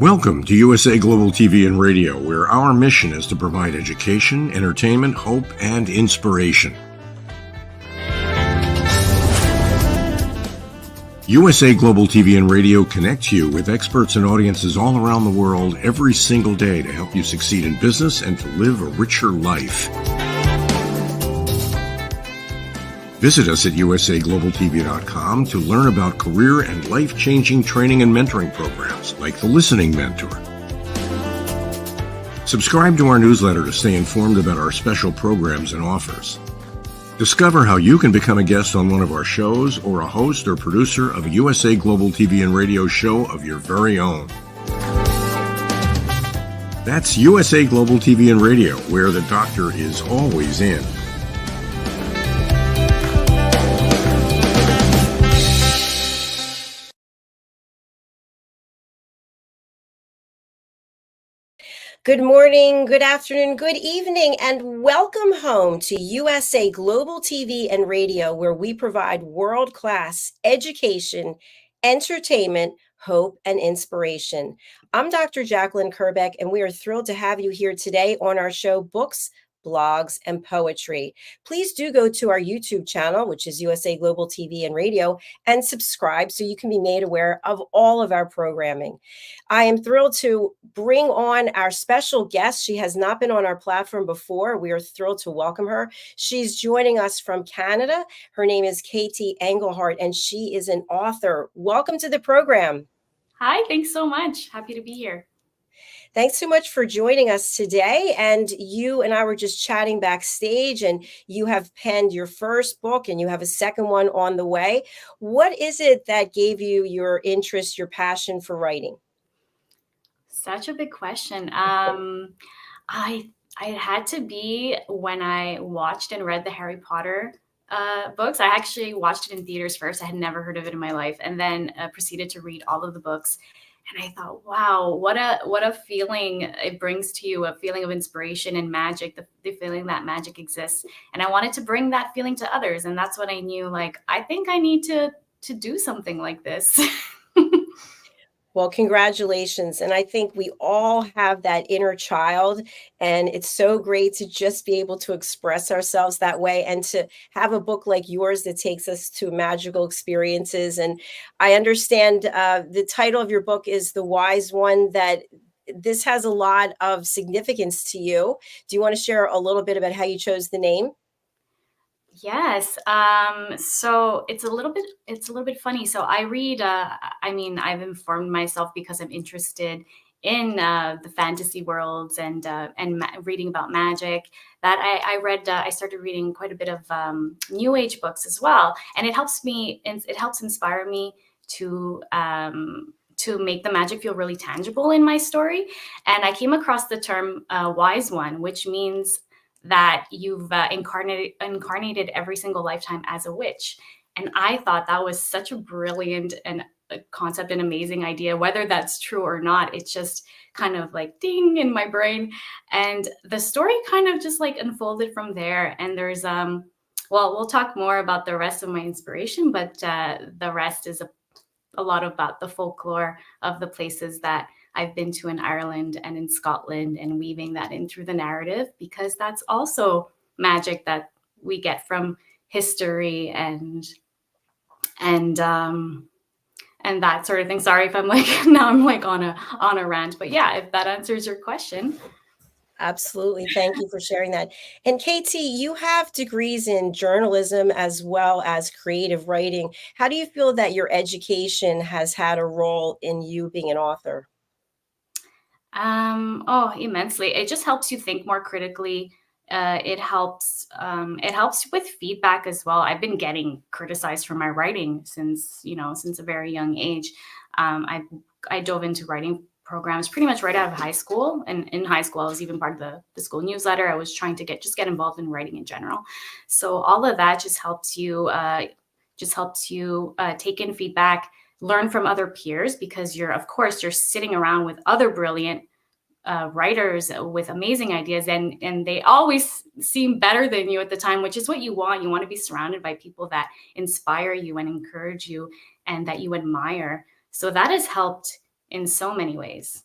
Welcome to USA Global TV and Radio, where our mission is to provide education, entertainment, hope, and inspiration. USA Global TV and Radio connects you with experts and audiences all around the world every single day to help you succeed in business and to live a richer life. Visit us at usaglobaltv.com to learn about career and life-changing training and mentoring programs like the Listening Mentor. Subscribe to our newsletter to stay informed about our special programs and offers. Discover how you can become a guest on one of our shows or a host or producer of a USA Global TV and Radio show of your very own. That's USA Global TV and Radio, where the doctor is always in. Good morning, good afternoon, good evening, and welcome home to USA Global TV and Radio, where we provide world-class education, entertainment, hope, and inspiration. I'm Dr. JACALYN KERBECK, and we are thrilled to have you here today on our show, Books, Blogs, and Poetry. Please do go to our YouTube channel, which is USA Global TV and Radio, and subscribe so you can be made aware of all of our programming. I am thrilled to bring on our special guest. She has not been on our platform before. We are thrilled to welcome her. She's joining us from Canada. Her name is Katy Angelhart, and she is an author. Welcome to the program. Hi, thanks so much. Happy to be here. Thanks so much for joining us today. And you and I were just chatting backstage, and you have penned your first book and you have a second one on the way. What is it that gave you your interest, your passion for writing? Such a big question. I had to be when I watched and read the Harry Potter books. I actually watched it in theaters first. I had never heard of it in my life, and then proceeded to read all of the books. And I thought, wow, what a feeling it brings to you, a feeling of inspiration and magic, the feeling that magic exists. And I wanted to bring that feeling to others. And that's when I knew, like, I think I need to do something like this. Well, congratulations. And I think we all have that inner child, and it's so great to just be able to express ourselves that way and to have a book like yours that takes us to magical experiences. And I understand the title of your book is The Wise One, that this has a lot of significance to you. Do you want to share a little bit about how you chose the name? Yes. So it's a little bit funny. So I read, I've informed myself because I'm interested in the fantasy worlds and reading about magic, that I started reading quite a bit of New Age books as well. And it helps inspire me to make the magic feel really tangible in my story. And I came across the term wise one, which means that you've incarnated every single lifetime as a witch. And I thought that was such a brilliant and concept and amazing idea. Whether that's true or not, it's just kind of like ding in my brain. And the story kind of just like unfolded from there. And there's, we'll talk more about the rest of my inspiration, but the rest is a lot about the folklore of the places that I've been to in Ireland and in Scotland, and weaving that in through the narrative, because that's also magic that we get from history and that sort of thing. Sorry if I'm like, now I'm like on a rant, but yeah, if that answers your question. Absolutely. Thank you for sharing that. And Katy, you have degrees in journalism as well as creative writing. How do you feel that your education has had a role in you being an author? Immensely. It just helps you think more critically. It helps with feedback as well. I've been getting criticized for my writing since a very young age. I dove into writing programs pretty much right out of high school. And in high school, I was even part of the school newsletter. I was trying to get involved in writing in general. So all of that just helps you take in feedback, learn from other peers, because you're sitting around with other brilliant writers with amazing ideas, and they always seem better than you at the time, which is what you want. You want to be surrounded by people that inspire you and encourage you and that you admire. So that has helped in so many ways.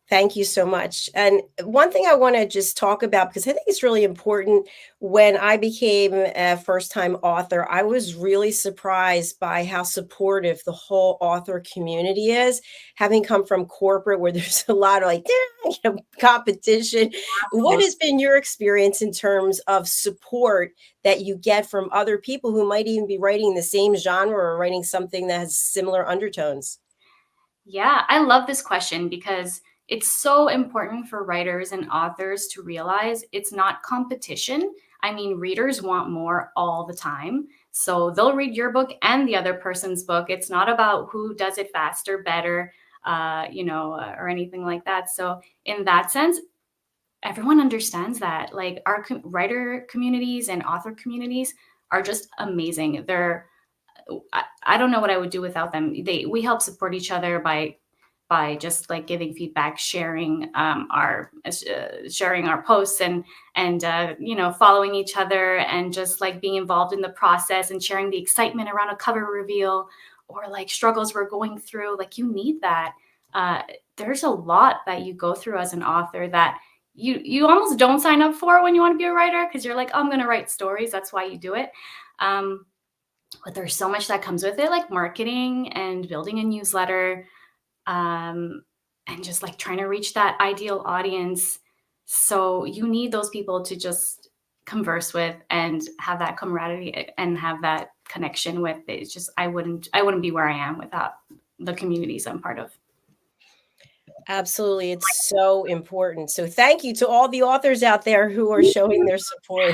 Thank you so much. And one thing I want to just talk about, because I think it's really important, when I became a first-time author, I was really surprised by how supportive the whole author community is. Having come from corporate where there's a lot of like competition, what Absolutely. has been your experience in terms of support that you get from other people who might even be writing the same genre or writing something that has similar undertones? Yeah, I love this question because it's so important for writers and authors to realize it's not competition. I mean, readers want more all the time. So they'll read your book and the other person's book. It's not about who does it faster, better, or anything like that. So in that sense, everyone understands that. Like our writer communities and author communities are just amazing. I don't know what I would do without them. We help support each other by just like giving feedback, sharing our posts, and following each other, and just like being involved in the process and sharing the excitement around a cover reveal or like struggles we're going through. Like you need that. There's a lot that you go through as an author that you almost don't sign up for when you want to be a writer, because you're like, oh, I'm going to write stories. That's why you do it. But there's so much that comes with it, like marketing and building a newsletter, and just like trying to reach that ideal audience. So you need those people to just converse with and have that camaraderie and have that connection with. It's just I wouldn't be where I am without the communities I'm part of. Absolutely. It's so important. So thank you to all the authors out there who are showing their support.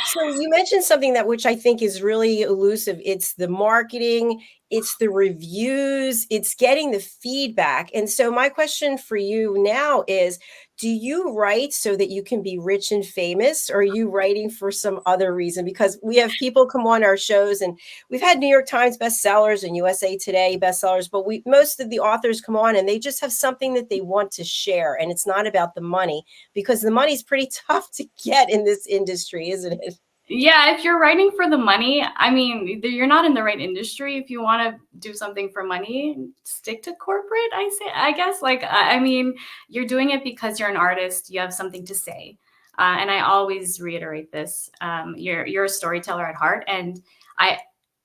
So you mentioned something that which I think is really elusive. It's the marketing, it's the reviews, it's getting the feedback. And so my question for you now is, do you write so that you can be rich and famous, or are you writing for some other reason? Because we have people come on our shows, and we've had New York Times bestsellers and USA Today bestsellers, but most of the authors come on and they just have something that they want to share, and it's not about the money, because the money's pretty tough to get in this industry, isn't it? Yeah, if you're writing for the money, I mean, you're not in the right industry. If you want to do something for money, stick to corporate, I guess. Like, I mean, you're doing it because you're an artist, you have something to say. And I always reiterate this. You're a storyteller at heart. And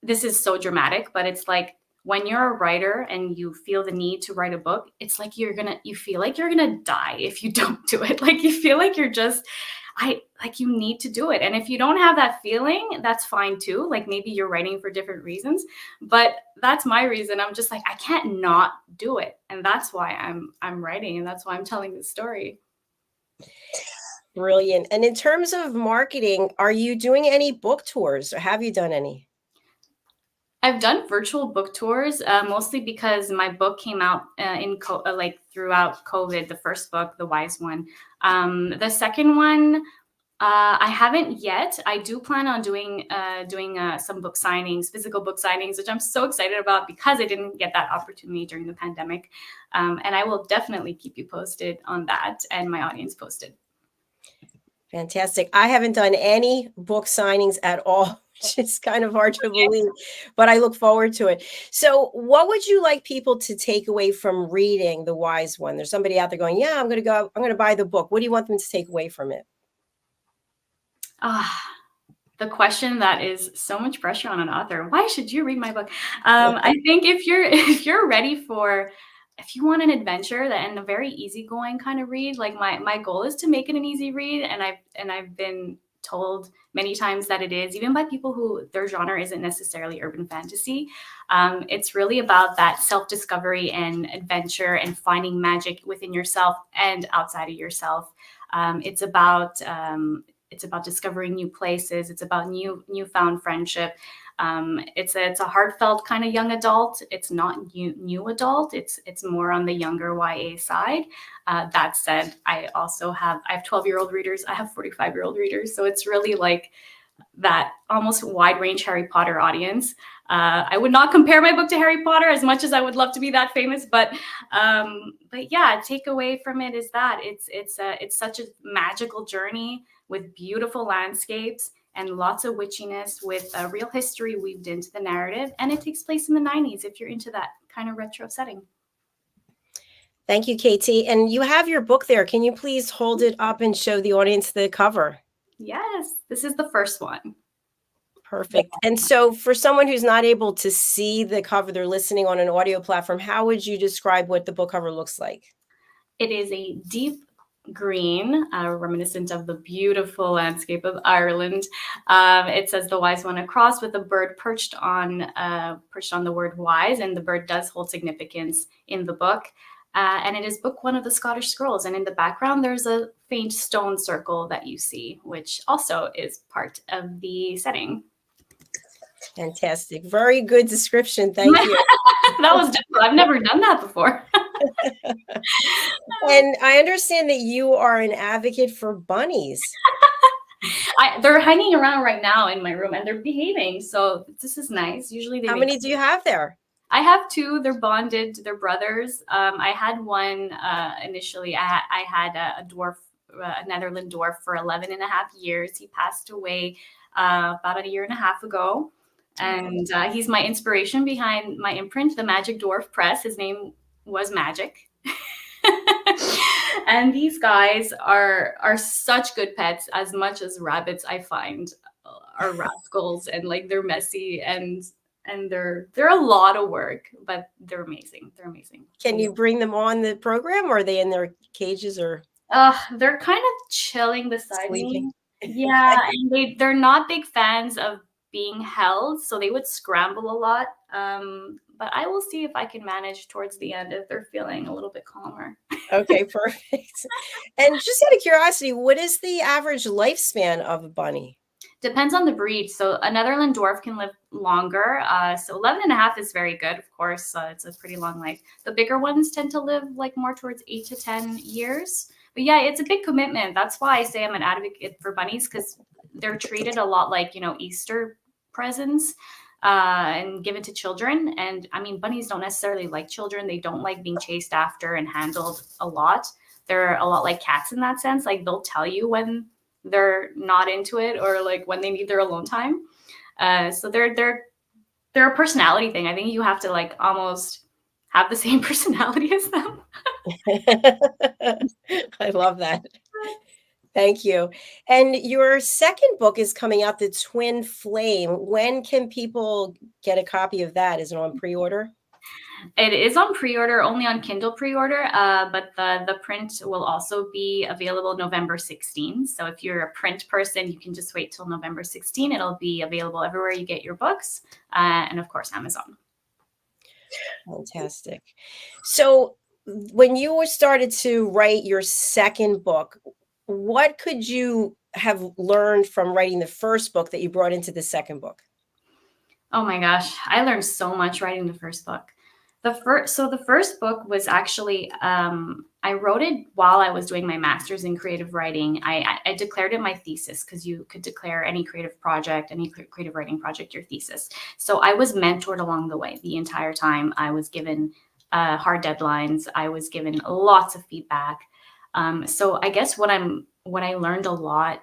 this is so dramatic, but it's like when you're a writer and you feel the need to write a book, it's like you feel like you're gonna die if you don't do it. Like you feel like you're just you need to do it. And if you don't have that feeling, that's fine too. Like maybe you're writing for different reasons, but that's my reason. I'm just like, I can't not do it. And that's why I'm writing, and that's why I'm telling this story. Brilliant. And in terms of marketing, are you doing any book tours, or have you done any? I've done virtual book tours, mostly because my book came out throughout COVID. The first book, the Wise One. The second one, I haven't yet. I do plan on doing some book signings, physical book signings, which I'm so excited about because I didn't get that opportunity during the pandemic. And I will definitely keep you posted on that and my audience posted. Fantastic. I haven't done any book signings at all, which is kind of hard to believe, but I look forward to it. So what would you like people to take away from reading The Wise One? There's somebody out there going, yeah, I'm going to buy the book. What do you want them to take away from it? The question that is so much pressure on an author. Why should you read my book? I think if you're ready if you want an adventure and a very easygoing kind of read, like my goal is to make it an easy read. And I've been told many times that it is, even by people who their genre isn't necessarily urban fantasy. It's really about that self-discovery and adventure and finding magic within yourself and outside of yourself. It's about discovering new places. It's about newfound friendship. It's a heartfelt kind of young adult. It's not new adult. It's more on the younger YA side. That said, I have 12-year-old readers. I have 45-year-old readers. So it's really like that almost wide range Harry Potter audience. I would not compare my book to Harry Potter as much as I would love to be that famous, but yeah, take away from it is that it's such a magical journey with beautiful landscapes and lots of witchiness, with a real history weaved into the narrative. And it takes place in the 90s if you're into that kind of retro setting. Thank you, Katie. And you have your book there. Can you please hold it up and show the audience the cover? Yes, this is the first one. Perfect. And so for someone who's not able to see the cover, they're listening on an audio platform, how would you describe what the book cover looks like? It is a deep green, reminiscent of the beautiful landscape of Ireland. It says "The Wise One" across with a bird perched on the word "wise," and the bird does hold significance in the book. And it is book one of the Scottish Scrolls. And in the background, there's a faint stone circle that you see, which also is part of the setting. Fantastic. Very good description. Thank you. That was difficult. I've never done that before. And I understand that you are an advocate for bunnies. They're hanging around right now in my room and they're behaving. So this is nice. Usually How many do you have there? I have two. They're bonded. They're brothers. I had one initially. I had a dwarf, a Netherland dwarf for 11 and a half years. He passed away about a year and a half ago. And he's my inspiration behind my imprint, the Magic Dwarf Press. His name was Magic. And these guys are such good pets, as much as rabbits I find are rascals and like they're messy and they're a lot of work, but they're amazing. They're amazing. Can you bring them on the program, or are they in their cages, or? They're kind of chilling beside Sleeping. me. Yeah, and they're not big fans of being held, so they would scramble a lot. But I will see if I can manage towards the end if they're feeling a little bit calmer. Okay, perfect. And just out of curiosity, what is the average lifespan of a bunny? Depends on the breed. So a Netherland dwarf can live longer. So 11 and a half is very good, of course. It's a pretty long life. The bigger ones tend to live like more towards 8 to 10 years. But yeah, it's a big commitment. That's why I say I'm an advocate for bunnies, because they're treated a lot like, Easter presents and given to children. And I mean, bunnies don't necessarily like children. They don't like being chased after and handled a lot. They're a lot like cats in that sense. Like they'll tell you when they're not into it or like when they need their alone time. So they're a personality thing. I think you have to like almost have the same personality as them. I love that. Thank you. And your second book is coming out, The Twin Flame. When can people get a copy of that? Is it on pre-order? It is on pre-order, only on Kindle pre-order, but the print will also be available November 16. So if you're a print person, you can just wait till November 16. It'll be available everywhere you get your books, and of course, Amazon. Fantastic. So when you started to write your second book, what could you have learned from writing the first book that you brought into the second book? Oh my gosh, I learned so much writing the first book. The first book was actually, I wrote it while I was doing my master's in creative writing. I declared it my thesis, because you could declare any creative project, any creative writing project, your thesis. So I was mentored along the way the entire time. I was given hard deadlines. I was given lots of feedback. So I guess what I learned a lot,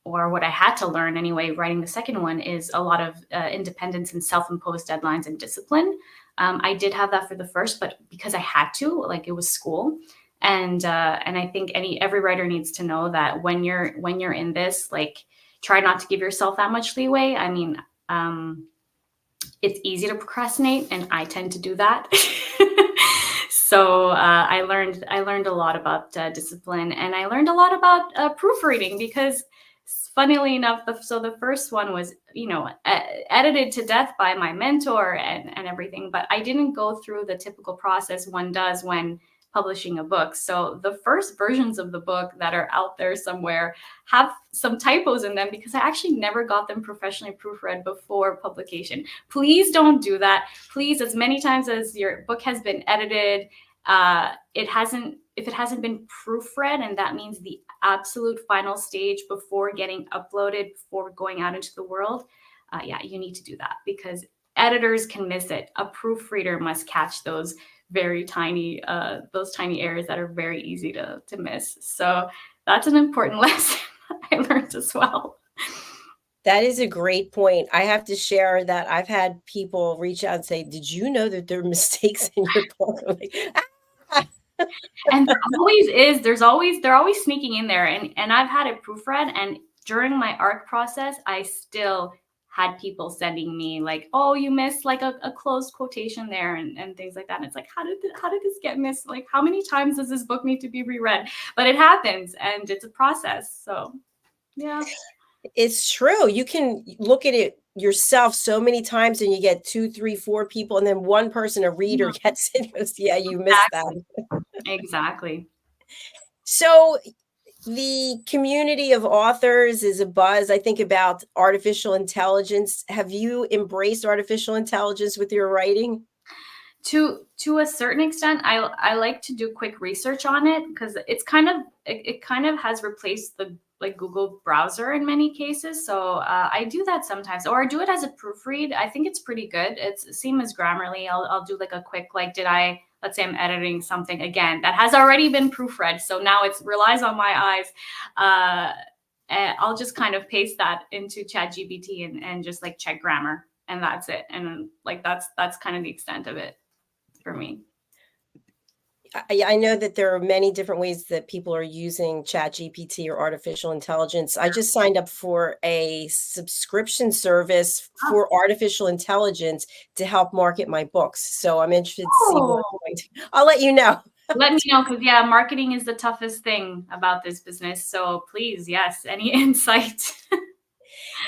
or what I had to learn anyway, writing the second one, is a lot of independence and self-imposed deadlines and discipline. I did have that for the first, but because I had to, like it was school. And I think every writer needs to know that when you're in this, like, try not to give yourself that much leeway. I mean, it's easy to procrastinate, and I tend to do that. So I learned a lot about discipline, and I learned a lot about proofreading, because funnily enough, the first one was, edited to death by my mentor and everything, but I didn't go through the typical process one does when publishing a book. So the first versions of the book that are out there somewhere have some typos in them, because I actually never got them professionally proofread before publication. Please don't do that. Please, as many times as your book has been edited, if it hasn't been proofread, and that means the absolute final stage before getting uploaded, before going out into the world, you need to do that, because editors can miss it. A proofreader must catch those very tiny errors that are very easy to miss. So that's an important lesson I learned as well. That is a great point. I have to share that I've had people reach out and say, "Did you know that there are mistakes in your book?" I'm like, And there always is. They're always sneaking in there. And I've had it proofread, and during my ARC process, I still had people sending me like, oh, you missed like a closed quotation there, and things like that. And it's like, how did this get missed? Like, how many times does this book need to be reread? But it happens, and it's a process. So yeah. It's true. You can look at it yourself so many times and you get 2, 3, 4 people, and then one person, a reader, gets it and goes, yeah, you missed that. Exactly. So the community of authors is a buzz. I think about artificial intelligence. Have you embraced artificial intelligence with your writing? To a certain extent, I like to do quick research on it, because it's it kind of has replaced the like Google browser in many cases. So I do that sometimes, or I do it as a proofread. I think it's pretty good. It's same as Grammarly. I'll do like a quick, like, let's say I'm editing something again that has already been proofread, so now it relies on my eyes. And I'll just kind of paste that into ChatGPT and just like check grammar, and that's it. And like that's kind of the extent of it for me. I know that there are many different ways that people are using ChatGPT or artificial intelligence. I just signed up for a subscription service for artificial intelligence to help market my books. So I'm interested to see what I'm going to. I'll let you know. Let me know, because yeah, marketing is the toughest thing about this business. So please, yes, any insight.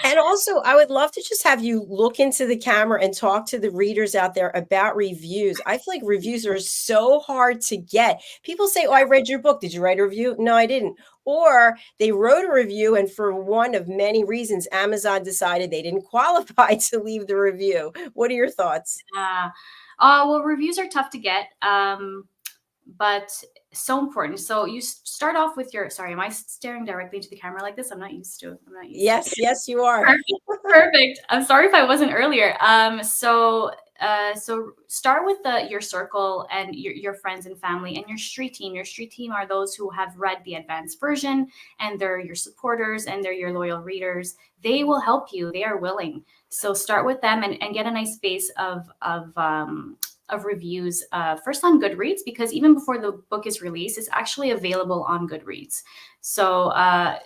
And also, I would love to just have you look into the camera and talk to the readers out there about reviews. I feel like reviews are so hard to get. People say, oh, I read your book. Did you write a review? No, I didn't. Or they wrote a review, and for one of many reasons, Amazon decided they didn't qualify to leave the review. What are your thoughts? Well, reviews are tough to get. But so important. So you start off with your, sorry, am I staring directly into the camera like this? I'm not used to. Yes, yes, you are. Perfect. I'm sorry if I wasn't earlier. So start with your circle and your friends and family and your street team. Your street team are those who have read the advanced version, and they're your supporters and they're your loyal readers. They will help you. They are willing. So start with them and get a nice base of reviews, first on Goodreads, because even before the book is released, it's actually available on Goodreads. So I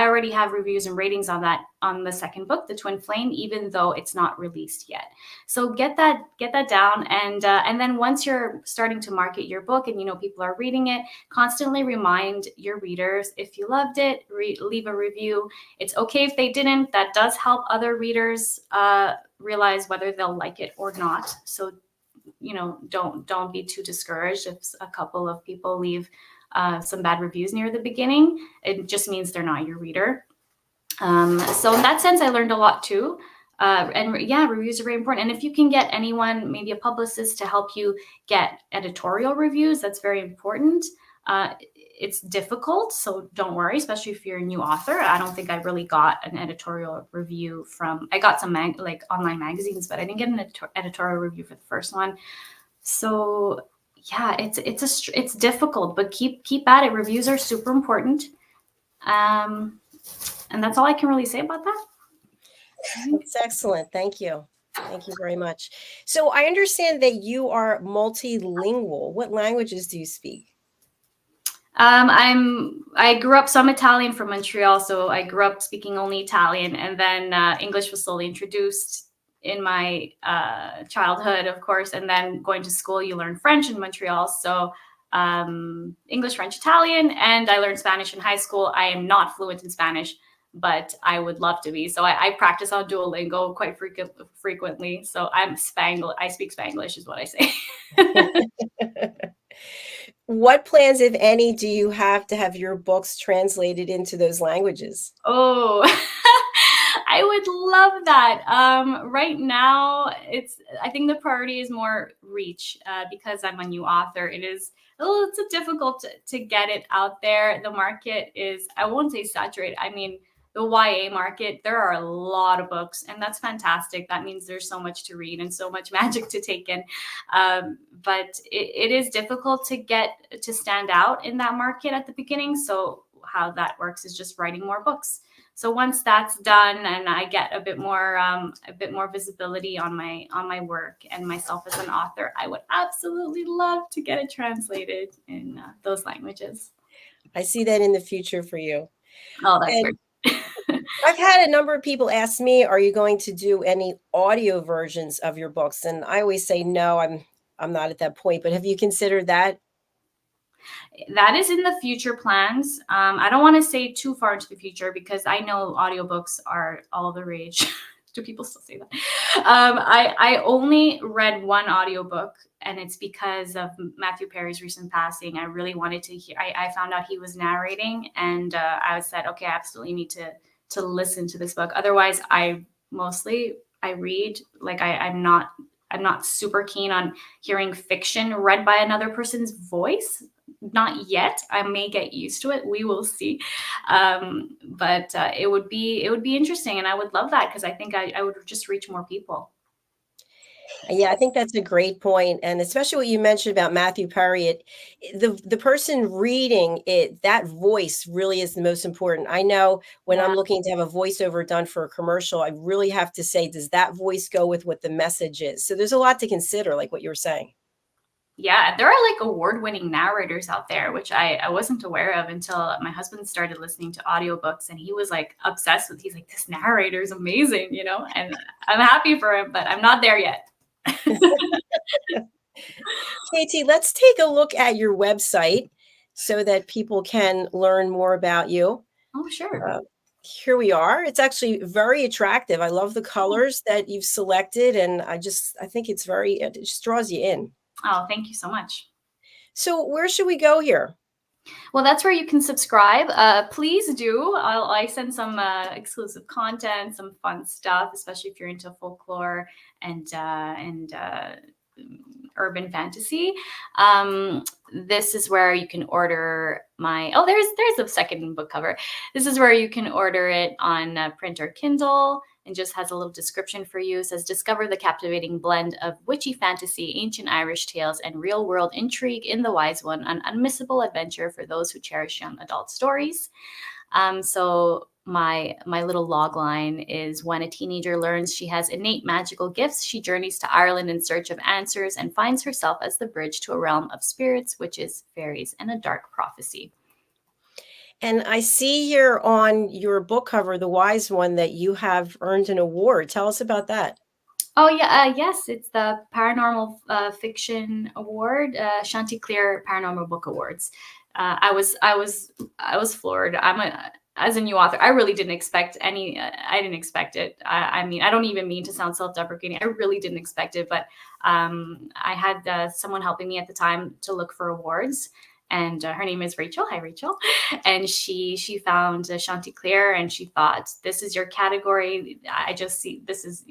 already have reviews and ratings on the second book, The Twin Flame, even though it's not released yet. So get that down, and then once you're starting to market your book and people are reading it, constantly remind your readers, if you loved it, leave a review. It's okay if they didn't. That does help other readers realize whether they'll like it or not. So don't be too discouraged if a couple of people leave some bad reviews near the beginning. It just means they're not your reader. So in that sense, I learned a lot too. And yeah, reviews are very important. And if you can get anyone, maybe a publicist, to help you get editorial reviews, that's very important. It's difficult, so don't worry, especially if you're a new author. I don't think I really got an editorial review I got some online magazines, but I didn't get an editorial review for the first one. So yeah, it's difficult, but keep at it. Reviews are super important. And that's all I can really say about that. It's excellent. Thank you. Thank you very much. So I understand that you are multilingual. What languages do you speak? I grew up, so I'm Italian from Montreal, so I grew up speaking only Italian, and then English was slowly introduced in my childhood, of course, and then going to school, you learn French in Montreal, so English, French, Italian, and I learned Spanish in high school. I am not fluent in Spanish, but I would love to be. So I practice on Duolingo quite frequently. So I speak Spanglish is what I say. What plans, if any, do you have to have your books translated into those languages? Oh, I would love that. Right now, I think the priority is more reach, because I'm a new author. It's difficult to get it out there. The market is, I won't say saturated. I mean, the YA market, there are a lot of books, and that's fantastic. That means there's so much to read and so much magic to take in. But it is difficult to stand out in that market at the beginning. So how that works is just writing more books. So once that's done and I get a bit more visibility on my work and myself as an author, I would absolutely love to get it translated in those languages. I see that in the future for you. Oh, that's And great. I've had a number of people ask me, are you going to do any audio versions of your books? And I always say, no, I'm not at that point, but have you considered that? That is in the future plans. I don't want to say too far into the future because I know audiobooks are all the rage. Do people still say that? I only read one audiobook, and it's because of Matthew Perry's recent passing. I really wanted to hear. I found out he was narrating, and I said, okay, I absolutely need to listen to this book. Otherwise, I read. Like I'm not super keen on hearing fiction read by another person's voice. Not yet. I may get used to it. We will see. But it would be interesting, and I would love that because I think I would just reach more people. Yeah, I think that's a great point, and especially what you mentioned about Matthew Perry. The person reading it, that voice really is the most important. I know when I'm Yeah. looking to have a voiceover done for a commercial, I really have to say, does that voice go with what the message is? So there's a lot to consider, like what you were saying. Yeah, there are like award-winning narrators out there, which I wasn't aware of until my husband started listening to audiobooks, and he was like obsessed with. He's like, this narrator is amazing, and I'm happy for him, but I'm not there yet. Katy, let's take a look at your website so that people can learn more about you. Oh, sure. Here we are. It's actually very attractive. I love the colors that you've selected, and I think it just draws you in. Oh, thank you so much. So where should we go here? Well, that's where you can subscribe. Please do. I send some exclusive content, some fun stuff, especially if you're into folklore and urban fantasy. This is where you can order my. Oh, there's a second book cover. This is where you can order it on print or Kindle. And just has a little description for you. It says, discover the captivating blend of witchy fantasy, ancient Irish tales, and real-world intrigue in The Wise One, an unmissable adventure for those who cherish young adult stories. So my little log line is, when a teenager learns she has innate magical gifts, she journeys to Ireland in search of answers and finds herself as the bridge to a realm of spirits, witches, fairies, and a dark prophecy. And I see here on your book cover, The Wise One, that you have earned an award. Tell us about that. Oh yeah, yes, it's the Paranormal Fiction Award, Chanticleer Paranormal Book Awards. I was floored. As a new author, I really didn't expect any. I didn't expect it. I mean, I don't even mean to sound self-deprecating. I really didn't expect it, but I had someone helping me at the time to look for awards. And her name is Rachel. Hi, Rachel. And she found Chanticleer, and she thought, this is your category. I just see this is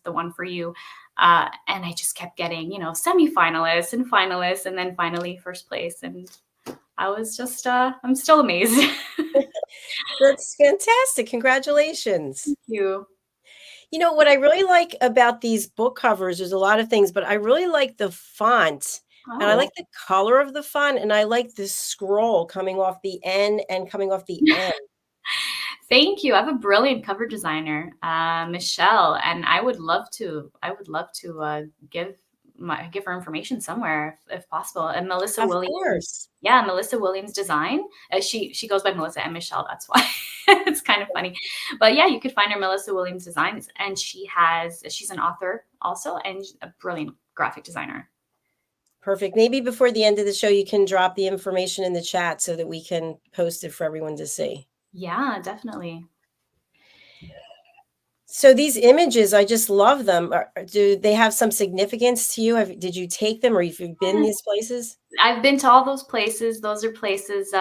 the one for you. And I just kept getting, semi-finalists and finalists, and then finally first place. And I was just, I'm still amazed. That's fantastic. Congratulations. Thank you. What I really like about these book covers, there's a lot of things, but I really like the font. And I like the color of the font, and I like the scroll coming off the N and coming off the M. Thank you. I have a brilliant cover designer, Michelle, and I would love to give her information somewhere if possible. And Melissa Of Williams. course. Yeah, Melissa Williams Design. She goes by Melissa and Michelle. That's why it's kind of funny. But yeah, you could find her Melissa Williams Design, and she's an author also, and a brilliant graphic designer. Perfect. Maybe before the end of the show, you can drop the information in the chat so that we can post it for everyone to see. Yeah, definitely. So these images, I just love them. Do they have some significance to you? Did you take them, or have you been in these places? I've been to all those places. Those are places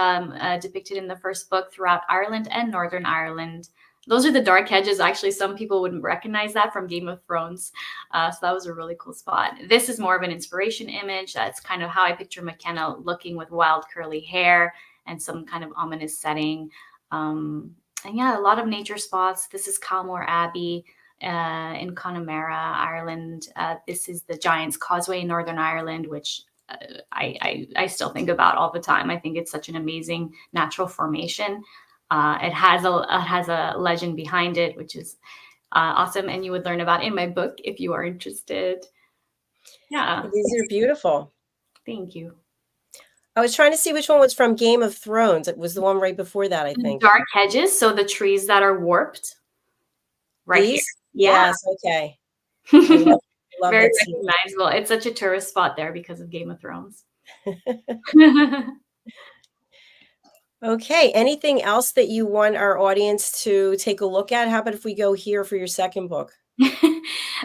depicted in the first book throughout Ireland and Northern Ireland. Those are the dark hedges. Actually, some people wouldn't recognize that from Game of Thrones. So that was a really cool spot. This is more of an inspiration image. That's kind of how I picture McKenna looking, with wild curly hair and some kind of ominous setting. And yeah, a lot of nature spots. This is Calmore Abbey in Connemara, Ireland. This is the Giant's Causeway in Northern Ireland, which I still think about all the time. I think it's such an amazing natural formation. It has a legend behind it, which is awesome, and you would learn about in my book if you are interested. Yeah. These are beautiful. Thank you. I was trying to see which one was from Game of Thrones. It was the one right before that, I think. Dark hedges, so the trees that are warped. Right These? here. Yeah. Yes, okay. I love Very that scene. recognizable. It's such a tourist spot there because of Game of Thrones. Okay, anything else that you want our audience to take a look at? How about if we go here for your second book?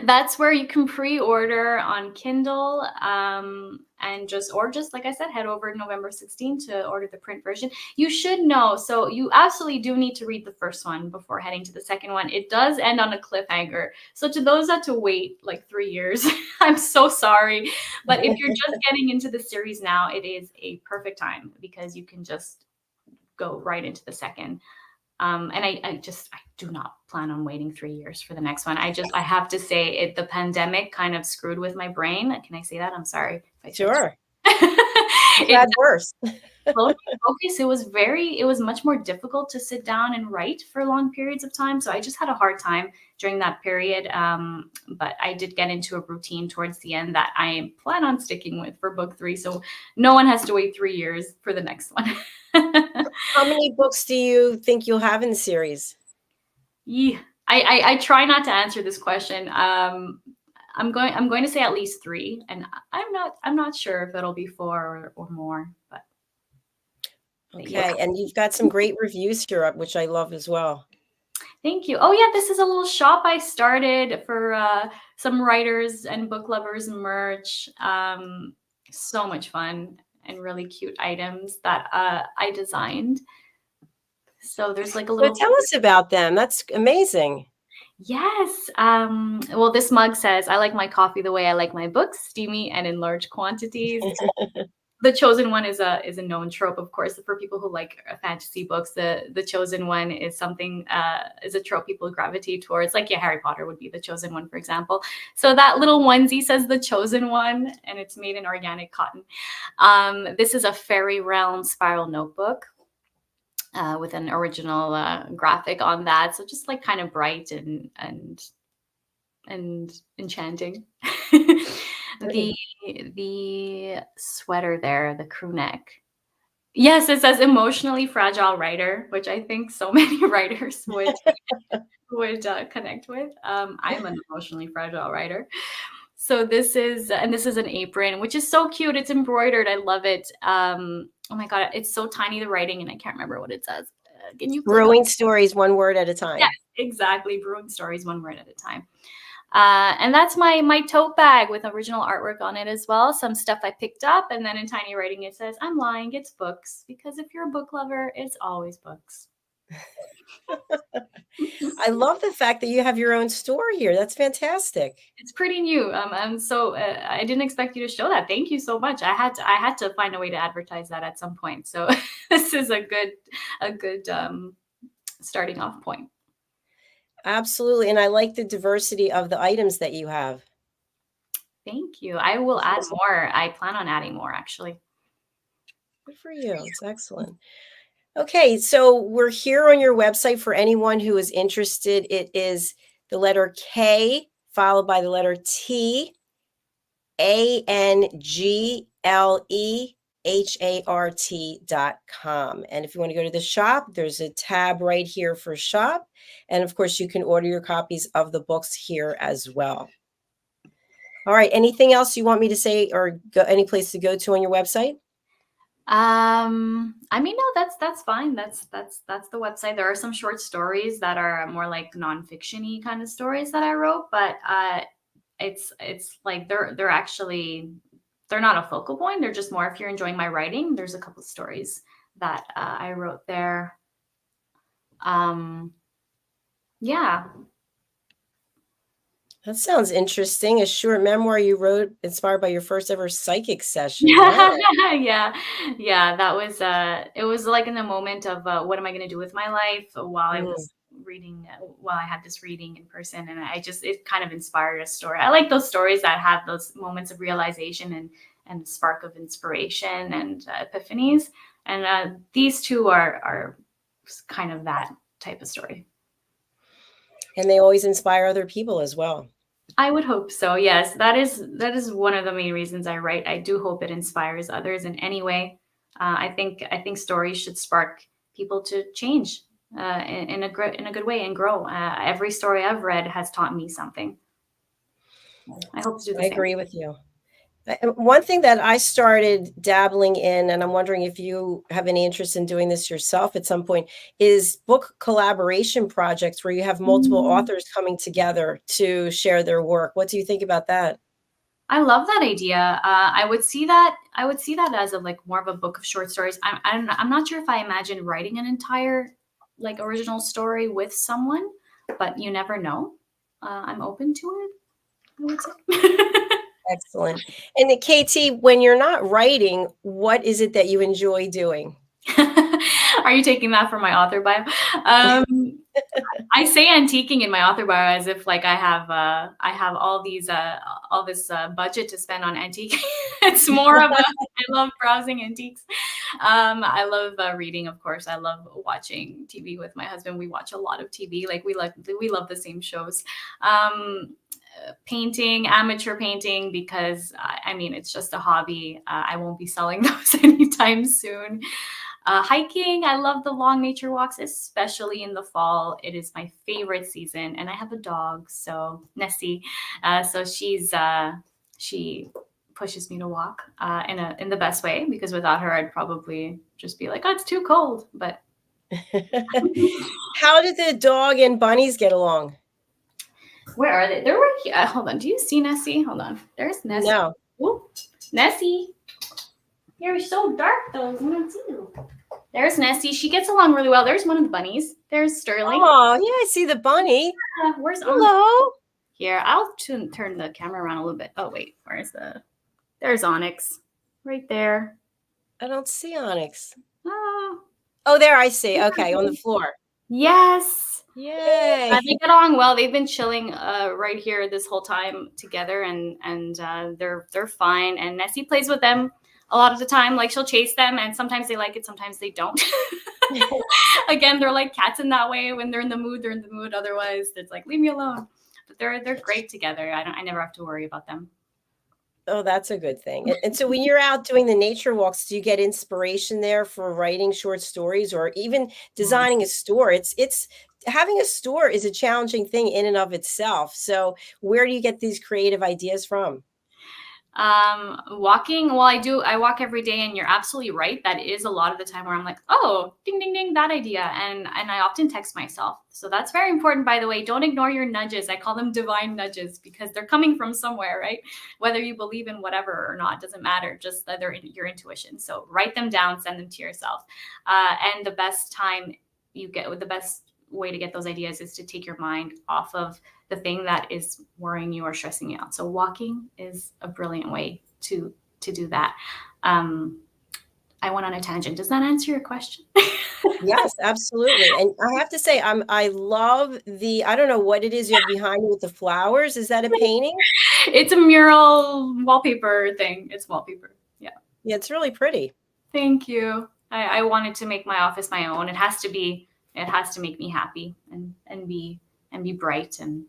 That's where you can pre-order on Kindle, and just like I said, head over November 16th to order the print version. You should know, so you absolutely do need to read the first one before heading to the second one. It does end on a cliffhanger. So to those that to wait like 3 years, I'm so sorry. But if you're just getting into the series now, it is a perfect time because you can just go right into the second. And I do not plan on waiting 3 years for the next one. I have to say the pandemic kind of screwed with my brain. Can I say that? I'm sorry. Sure. It got worse. focus. It was much more difficult to sit down and write for long periods of time. So I just had a hard time during that period. But I did get into a routine towards the end that I plan on sticking with for book 3. So no one has to wait 3 years for the next one. How many books do you think you'll have in the series? Yeah, I try not to answer this question. I'm going to say at least 3, and I'm not sure if it'll be 4 or more. But okay, yeah. And you've got some great reviews here, which I love as well. Thank you. Oh yeah, this is a little shop I started for some writers and book lovers merch. So much fun and really cute items that I designed. So there's like a little. So tell us about them. That's amazing. Yes. Well, this mug says, "I like my coffee the way I like my books, steamy and in large quantities." The chosen one is a known trope, of course, for people who like fantasy books. The chosen one is something is a trope people gravitate towards. Like, yeah, Harry Potter would be the chosen one, for example. So that little onesie says the chosen one, and it's made in organic cotton. This is a fairy realm spiral notebook. With an original graphic on that, so just like kind of bright and enchanting. The sweater there, the crew neck. Yes, it says emotionally fragile writer, which I think so many writers would connect with. I'm an emotionally fragile writer. So this is an apron, which is so cute. It's embroidered. I love it. Oh my God, it's so tiny, the writing, and I can't remember what it says. Can you Brewing stories one word at a time? Yes, exactly. Brewing stories one word at a time. And that's my tote bag with original artwork on it as well. Some stuff I picked up, and then in tiny writing it says, "I'm lying, it's books," because if you're a book lover, it's always books. I love the fact that you have your own store here. That's fantastic. It's pretty new. I'm so I didn't expect you to show that. Thank you so much. I had to find a way to advertise that at some point. So this is a good starting off point. Absolutely. And I like the diversity of the items that you have. Thank you. I will add more. I plan on adding more, actually. Good for you. It's excellent. Okay, so we're here on your website for anyone who is interested. It is the letter K followed by the letter T, ANGLEHART.com. And if you want to go to the shop, there's a tab right here for shop. And of course, you can order your copies of the books here as well. All right, anything else you want me to say or any place to go to on your website? I mean, no, that's fine. That's the website. There are some short stories that are more like nonfiction-y kind of stories that I wrote, but it's like they're not a focal point. They're just more if you're enjoying my writing. There's a couple of stories that I wrote there. Yeah. That sounds interesting. A short memoir you wrote inspired by your first ever psychic session. Wow. Yeah. That was it was like in the moment of what am I going to do with my life while I was reading, while I had this reading in person, and it kind of inspired a story. I like those stories that have those moments of realization and spark of inspiration and epiphanies. And these two are kind of that type of story. And they always inspire other people as well. I would hope so. Yes, that is one of the main reasons I write. I do hope it inspires others in any way. I think stories should spark people to change in a good way and grow. Every story I've read has taught me something. I hope to do the same. I agree with you. One thing that I started dabbling in, and I'm wondering if you have any interest in doing this yourself at some point, is book collaboration projects where you have multiple authors coming together to share their work. What do you think about that? I love that idea. I would see that as a like more of a book of short stories. I'm not sure if I imagine writing an entire like original story with someone, but you never know. I'm open to it, I would say. Excellent. And Katy, when you're not writing, what is it that you enjoy doing? Are you taking that from my author bio? I say antiquing in my author bio as if like I have all this budget to spend on antique. It's more of I love browsing antiques. I love reading, of course. I love watching TV with my husband. We watch a lot of TV. Like we love the same shows. Painting, amateur painting, because I mean, it's just a hobby. I won't be selling those anytime soon. Hiking, I love the long nature walks, especially in the fall. It is my favorite season, and I have a dog, so Nessie. So she pushes me to walk in the best way, because without her, I'd probably just be like, oh, it's too cold. But how did the dog and bunnies get along? Where are they? They're right here. Hold on. Do you see Nessie? Hold on. There's Nessie. No. Ooh, Nessie. You're so dark, though. I don't see you. There's Nessie. She gets along really well. There's one of the bunnies. There's Sterling. Oh, yeah, I see the bunny. Where's Hello? Onyx? Here, I'll turn the camera around a little bit. Oh, wait. There's Onyx. Right there. I don't see Onyx. Oh, there I see. Okay, on the floor. Yes. Yay. They get along well. They've been chilling right here this whole time together, and they're fine. And Nessie plays with them a lot of the time. Like, she'll chase them, and sometimes they like it, sometimes they don't. Again, they're like cats in that way. When they're in the mood, they're in the mood. Otherwise, it's like, leave me alone. But they're great together. I never have to worry about them. Oh, that's a good thing. And so when you're out doing the nature walks, do you get inspiration there for writing short stories or even designing a store? It's having a store is a challenging thing in and of itself. So where do you get these creative ideas from? Walking. Well, I walk every day, and you're absolutely right. That is a lot of the time where I'm like, oh, ding, ding, ding, that idea. And I often text myself. So that's very important, by the way. Don't ignore your nudges. I call them divine nudges, because they're coming from somewhere, right? Whether you believe in whatever or not, doesn't matter. Just that they're your intuition. So write them down, send them to yourself. And the best way to get those ideas is to take your mind off of the thing that is worrying you or stressing you out. So walking is a brilliant way to do that. I went on a tangent. Does that answer your question? Yes, absolutely. And I have to say, I love I don't know what it is you have behind you with the flowers. Is that a painting? It's a mural wallpaper thing. It's wallpaper. Yeah. Yeah, it's really pretty. Thank you. I wanted to make my office my own. It has to make me happy and be bright, and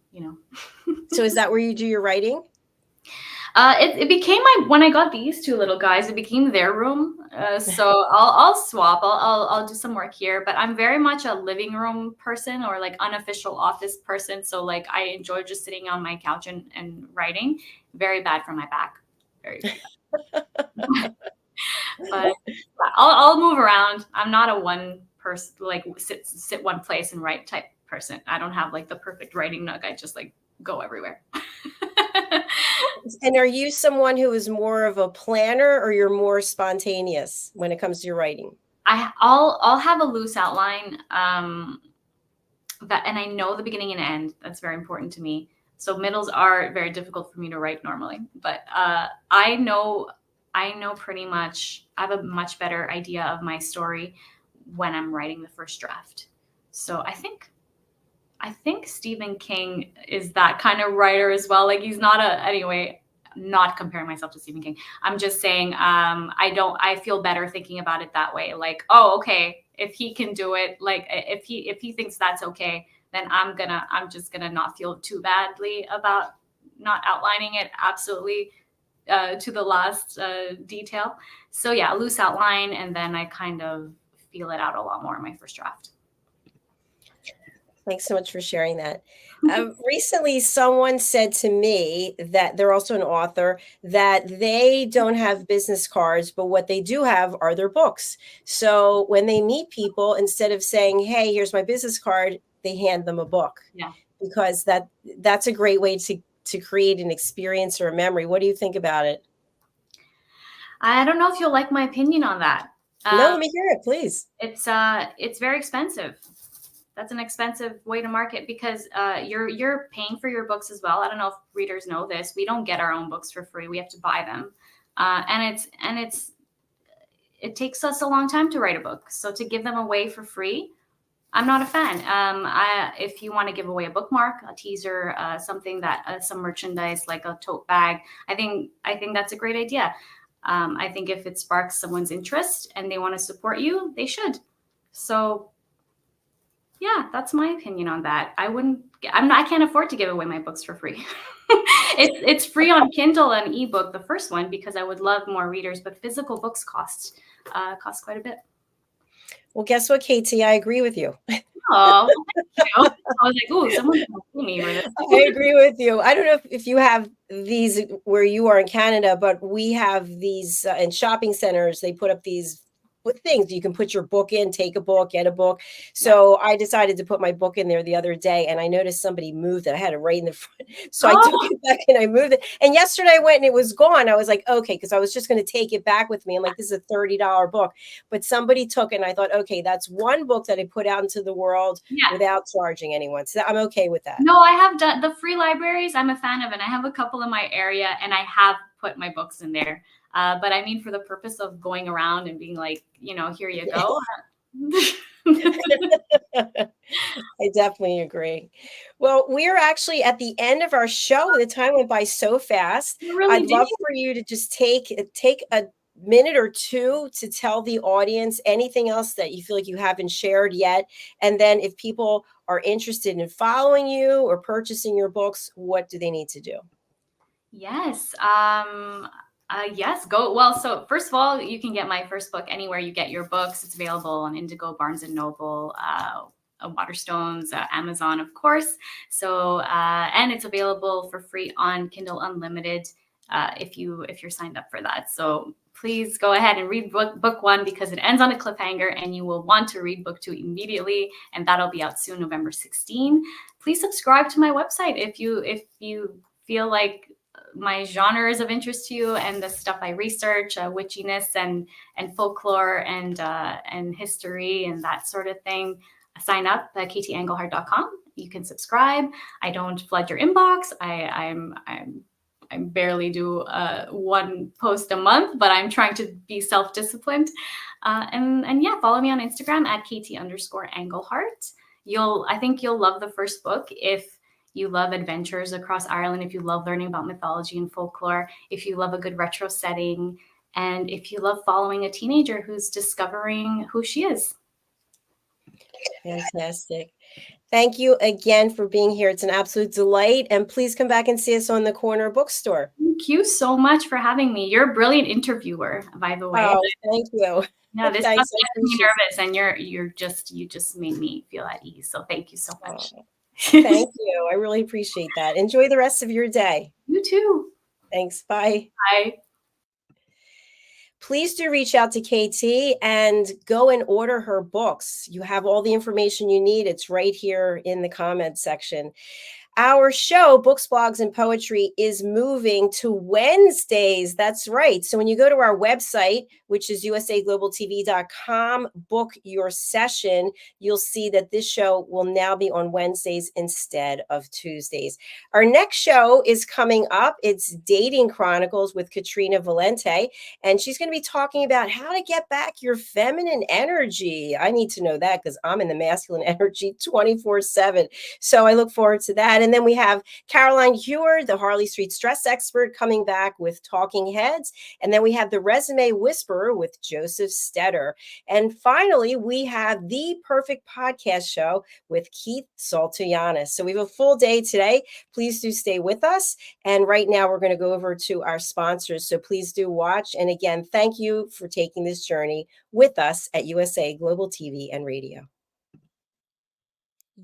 So is that where you do your writing? It became when I got these two little guys, it became their room. So I'll swap. I'll do some work here, but I'm very much a living room person, or like unofficial office person. So like I enjoy just sitting on my couch and writing. Very bad for my back. Very bad. But I'll move around. I'm not a one person, like sit one place and write type person. I don't have like the perfect writing nook. I just like go everywhere. And are you someone who is more of a planner, or you're more spontaneous when it comes to your writing? I'll have a loose outline, and I know the beginning and end. That's very important to me. So middles are very difficult for me to write normally, but I know pretty much. I have a much better idea of my story when I'm writing the first draft. So I think Stephen King is that kind of writer as well. Like, he's not anyway, not comparing myself to Stephen King. I'm just saying, I feel better thinking about it that way. Like, oh, okay, if he can do it, like if he thinks that's okay, then I'm just gonna not feel too badly about not outlining it absolutely to the last detail. So yeah, loose outline, and then I kind of feel it out a lot more in my first draft. Thanks so much for sharing that. Recently, someone said to me that they're also an author, that they don't have business cards, but what they do have are their books. So when they meet people, instead of saying, "Hey, here's my business card," they hand them a book. Yeah. Because that's a great way to create an experience or a memory. What do you think about it? I don't know if you'll like my opinion on that. No, let me hear it, please. It's very expensive. That's an expensive way to market, because you're paying for your books as well. I don't know if readers know this. We don't get our own books for free. We have to buy them, and it takes us a long time to write a book. So to give them away for free, I'm not a fan. If you want to give away a bookmark, a teaser, something that some merchandise like a tote bag, I think that's a great idea. I think if it sparks someone's interest and they want to support you, they should. So yeah, that's my opinion on that. I can't afford to give away my books for free. It's free on Kindle and ebook, the first one, because I would love more readers, but physical books cost quite a bit. Well, guess what, Katie? I agree with you. Oh, thank you. I was like, "Ooh, someone's gonna sue me for this." I agree with you. I don't know if you have these where you are in Canada, but we have these in shopping centers. They put up these things you can put your book in, take a book, get a book. So I decided to put my book in there the other day, and I noticed somebody moved it. I had it right in the front. So I took it back and I moved it. And yesterday I went and it was gone. I was like, okay, because I was just going to take it back with me. I'm like, this is a $30 book. But somebody took it, and I thought, okay, that's one book that I put out into the world without charging anyone. So I'm okay with that. No, I have done the free libraries. I'm a fan of, and I have a couple in my area, and I have put my books in there. But I mean, for the purpose of going around and being like, here you go. I definitely agree. Well, we're actually at the end of our show. The time went by so fast. I'd love for you to just take a minute or two to tell the audience anything else that you feel like you haven't shared yet. And then if people are interested in following you or purchasing your books, what do they need to do? Yes. Yes, go. Well, so first of all, you can get my first book anywhere you get your books. It's available on Indigo, Barnes & Noble, Waterstones, Amazon, of course. So, and it's available for free on Kindle Unlimited if you're signed up for that. So please go ahead and read book one, because it ends on a cliffhanger and you will want to read book two immediately. And that'll be out soon, November 16. Please subscribe to my website if you feel like my genre is of interest to you, and the stuff I research, witchiness and folklore and history and that sort of thing. Sign up at katyangelhart.com. You can subscribe. I don't flood your inbox. I barely do one post a month, but I'm trying to be self-disciplined. And yeah, follow me on Instagram at Katy_Angelhart. I think you'll love the first book if you love adventures across Ireland, if you love learning about mythology and folklore, if you love a good retro setting, and if you love following a teenager who's discovering who she is. Fantastic. Thank you again for being here. It's an absolute delight. And please come back and see us on the corner bookstore. Thank you so much for having me. You're a brilliant interviewer, by the way. Oh, thank you. No, this stuff makes me nervous, and you just made me feel at ease. So thank you so much. Oh. Thank you. I really appreciate that. Enjoy the rest of your day. You too. Thanks. Bye. Bye. Please do reach out to KT and go and order her books. You have all the information you need. It's right here in the comments section. Our show, Books, Blogs, and Poetry, is moving to Wednesdays. That's right. So when you go to our website, which is USAGlobalTV.com, book your session, you'll see that this show will now be on Wednesdays instead of Tuesdays. Our next show is coming up. It's Dating Chronicles with Katrina Valente, and she's going to be talking about how to get back your feminine energy. I need to know that because I'm in the masculine energy 24/7. So I look forward to that. And then we have Caroline Hewer, the Harley Street stress expert, coming back with Talking Heads. And then we have the Resume Whisperer with Joseph Stetter. And finally, we have the Perfect Podcast Show with Keith Saltianis. So we have a full day today. Please do stay with us. And right now we're going to go over to our sponsors. So please do watch. And again, thank you for taking this journey with us at USA Global TV and Radio.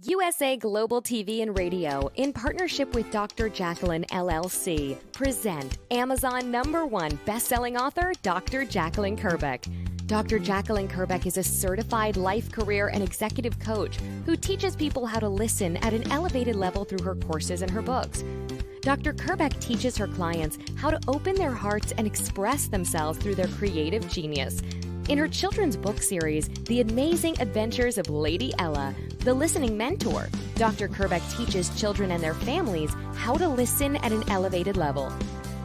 USA Global TV and Radio, in partnership with Dr. JACALYN LLC, present Amazon #1 best-selling author, Dr. JACALYN KERBECK. Dr. JACALYN KERBECK is a certified life, career, and executive coach who teaches people how to listen at an elevated level through her courses and her books. Dr. KERBECK teaches her clients how to open their hearts and express themselves through their creative genius. In her children's book series, The Amazing Adventures of Lady Ella, the listening mentor, Dr. KERBECK teaches children and their families how to listen at an elevated level.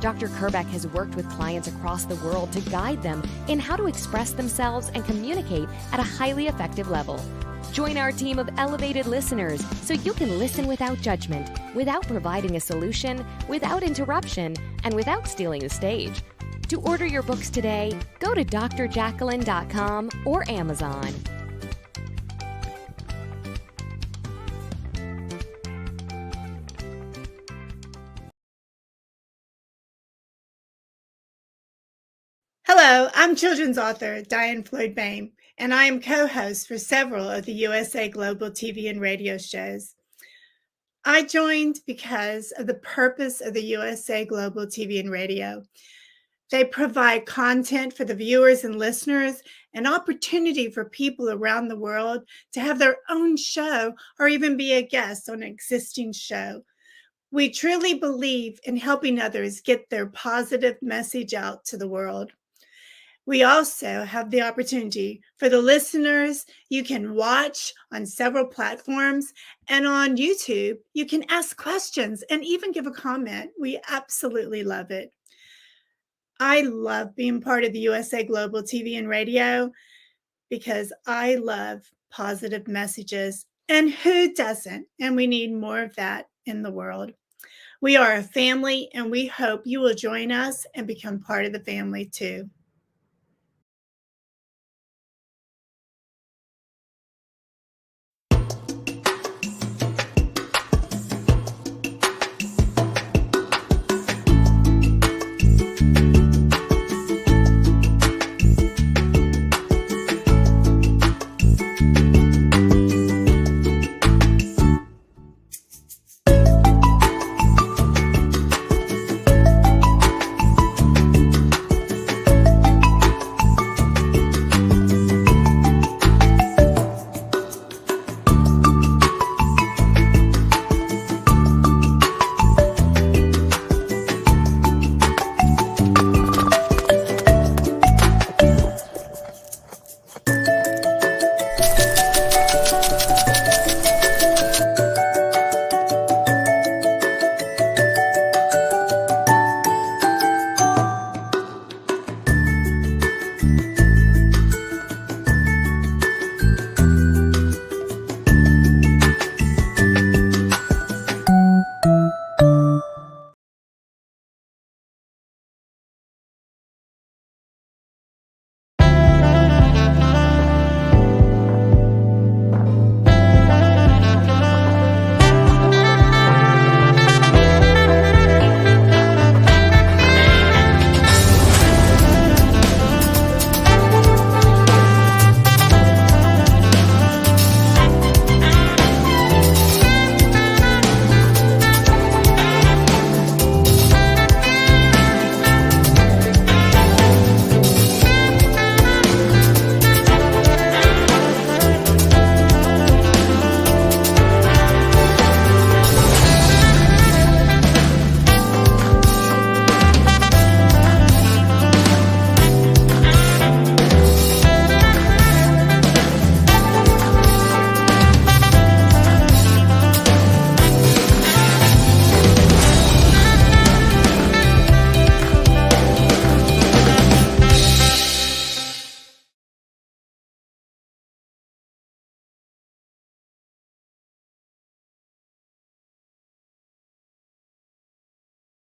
Dr. KERBECK has worked with clients across the world to guide them in how to express themselves and communicate at a highly effective level. Join our team of elevated listeners so you can listen without judgment, without providing a solution, without interruption, and without stealing the stage. To order your books today, go to drjacalyn.com or Amazon. Hello, I'm children's author Diann Floyd BOEHM, and I am co-host for several of the USA Global TV and radio shows. I joined because of the purpose of the USA Global TV and radio. They provide content for the viewers and listeners, an opportunity for people around the world to have their own show or even be a guest on an existing show. We truly believe in helping others get their positive message out to the world. We also have the opportunity for the listeners. You can watch on several platforms, and on YouTube, you can ask questions and even give a comment. We absolutely love it. I love being part of the USA Global TV and Radio because I love positive messages, and who doesn't? And we need more of that in the world. We are a family, and we hope you will join us and become part of the family too.